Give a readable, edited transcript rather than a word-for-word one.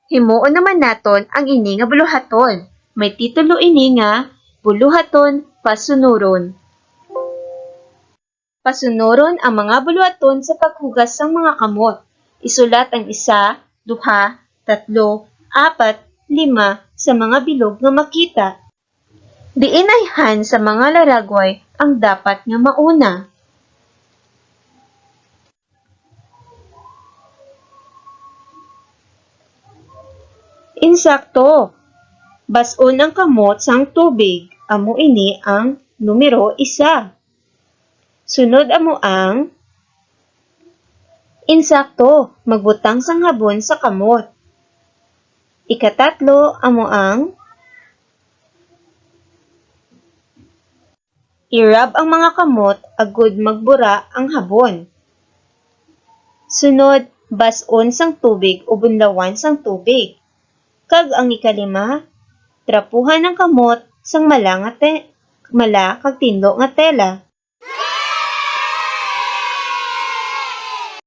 Himuon naman naton ang ini nga buluhaton. May titulo ini nga Buluhaton Pasunuron. Pasunuron ang mga buluhaton sa paghugas sang mga kamot. Isulat ang 1, 2, 3, 4, 5 sa mga bilog nga makita. Diinayhan sa mga laragway ang dapat nga mauna. Insakto. Bason ang kamot sang tubig. Amo ini ang numero 1. Sunod amo ang insakto. Magbutang sang habon sa kamot. Ikatatlo amo ang irab ang mga kamot agud magbura ang habon. Sunod, bason sang tubig o bunlawan sang tubig. Kag ang ikalima, trapuhan ng kamot sang mala kag tinlo nga tela.